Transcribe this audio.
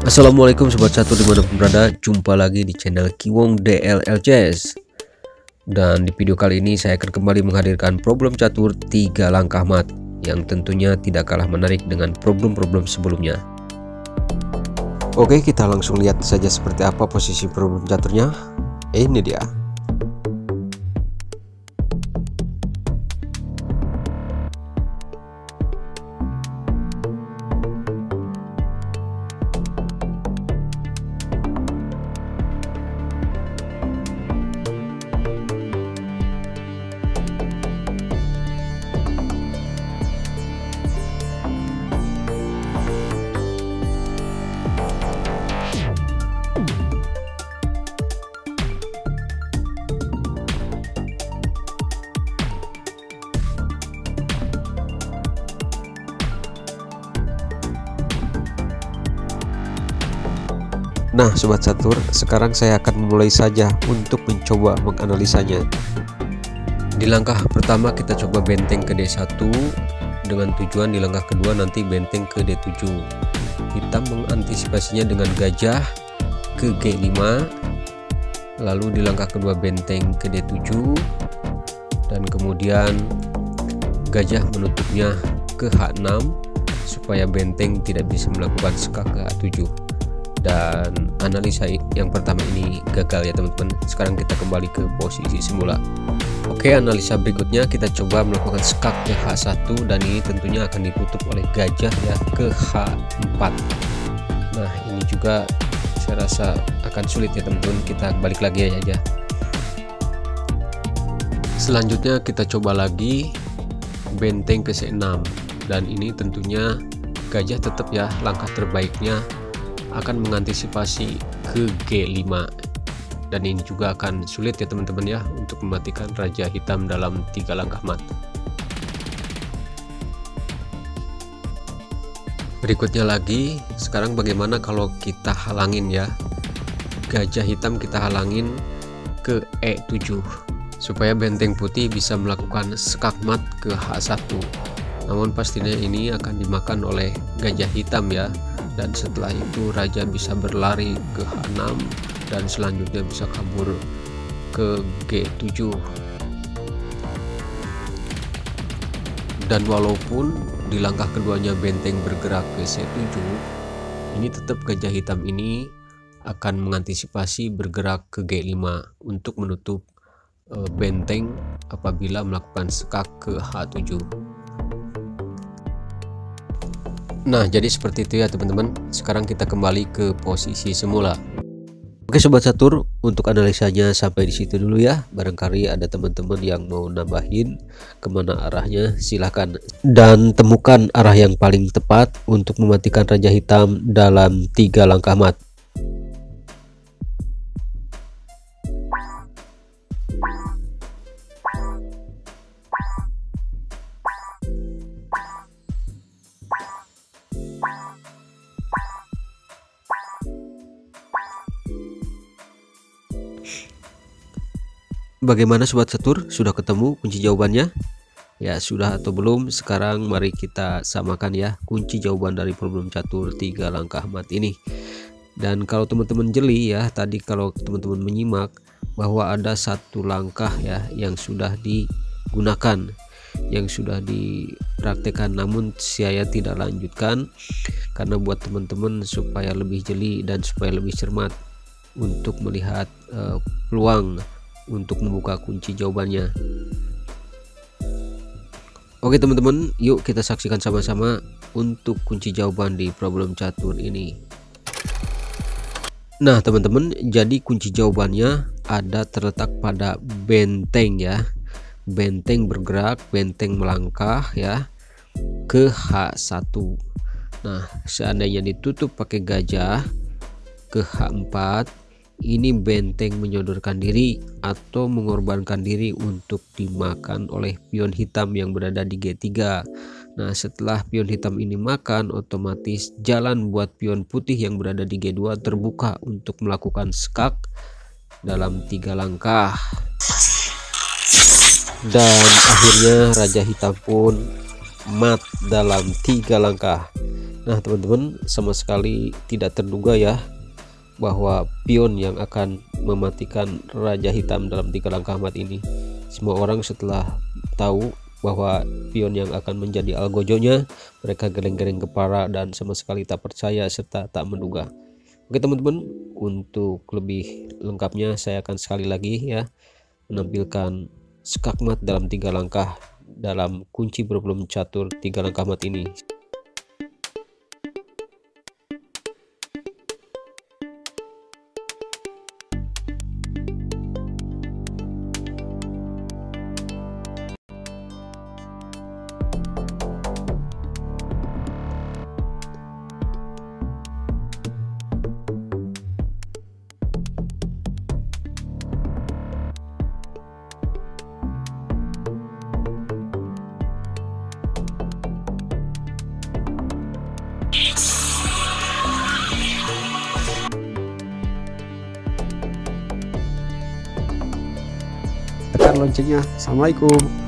Assalamualaikum sobat catur dimanapun berada, jumpa lagi di channel Kiwong DLL Chess. Dan di video kali ini saya akan kembali menghadirkan problem catur 3 langkah mat yang tentunya tidak kalah menarik dengan problem-problem sebelumnya. Oke, kita langsung lihat saja seperti apa posisi problem caturnya. Ini dia. Nah sobat catur, sekarang saya akan memulai saja untuk mencoba menganalisanya. Di langkah pertama kita coba benteng ke D1 dengan tujuan di langkah kedua nanti benteng ke D7. Kita mengantisipasinya dengan gajah ke G5, lalu di langkah kedua benteng ke D7, dan kemudian gajah menutupnya ke H6 supaya benteng tidak bisa melakukan skak ke H7. Dan analisa yang pertama ini gagal ya teman-teman. Sekarang kita kembali ke posisi semula. Oke, analisa berikutnya kita coba melakukan skak ke H1 dan ini tentunya akan ditutup oleh gajah ya ke H4. Nah ini juga saya rasa akan sulit ya teman-teman. Kita balik lagi aja. Selanjutnya kita coba lagi benteng ke C6 dan ini tentunya gajah tetap ya langkah terbaiknya akan mengantisipasi ke G5, dan ini juga akan sulit ya teman-teman ya untuk mematikan raja hitam dalam 3 langkah mat. Berikutnya lagi, sekarang bagaimana kalau kita halangin ya gajah hitam, kita halangin ke E7 supaya benteng putih bisa melakukan skak mat ke H1. Namun pastinya ini akan dimakan oleh gajah hitam ya. Dan setelah itu raja bisa berlari ke H6 dan selanjutnya bisa kabur ke G7. Dan walaupun di langkah keduanya benteng bergerak ke C7, ini tetap gajah hitam ini akan mengantisipasi bergerak ke G5 untuk menutup benteng apabila melakukan skak ke H7. Nah jadi seperti itu ya teman-teman. Sekarang kita kembali ke posisi semula. Oke sobat catur, untuk analisanya sampai di situ dulu ya. Barangkali ada teman-teman yang mau nambahin kemana arahnya, silahkan. Dan temukan arah yang paling tepat untuk mematikan raja hitam dalam 3 langkah mat. Bagaimana sobat catur, sudah ketemu kunci jawabannya? Ya sudah atau belum? Sekarang mari kita samakan ya kunci jawaban dari problem catur 3 langkah mat ini. Dan kalau teman-teman jeli ya, tadi kalau teman-teman menyimak bahwa ada satu langkah ya yang sudah digunakan, yang sudah dipraktekkan, namun saya tidak lanjutkan karena buat teman-teman supaya lebih jeli dan supaya lebih cermat untuk melihat peluang untuk membuka kunci jawabannya. Oke teman-teman, yuk kita saksikan sama-sama untuk kunci jawaban di problem catur ini. Nah teman-teman, jadi kunci jawabannya ada terletak pada benteng ya. Benteng bergerak, benteng melangkah ya ke H1. Nah seandainya ditutup pakai gajah ke H4, ini benteng menyodorkan diri atau mengorbankan diri untuk dimakan oleh pion hitam yang berada di G3. Nah setelah pion hitam ini makan, otomatis jalan buat pion putih yang berada di G2 terbuka untuk melakukan skak dalam 3 langkah. Dan akhirnya raja hitam pun mat dalam 3 langkah. Nah teman-teman, sama sekali tidak terduga ya bahwa pion yang akan mematikan Raja Hitam dalam 3 langkah mat ini. Semua orang setelah tahu bahwa pion yang akan menjadi algojonya, mereka geleng-geleng kepala dan sama sekali tak percaya serta tak menduga. Oke teman-teman, untuk lebih lengkapnya saya akan sekali lagi ya menampilkan skakmat dalam 3 langkah dalam kunci problem catur 3 langkah mat ini. Tekan loncengnya. Assalamualaikum.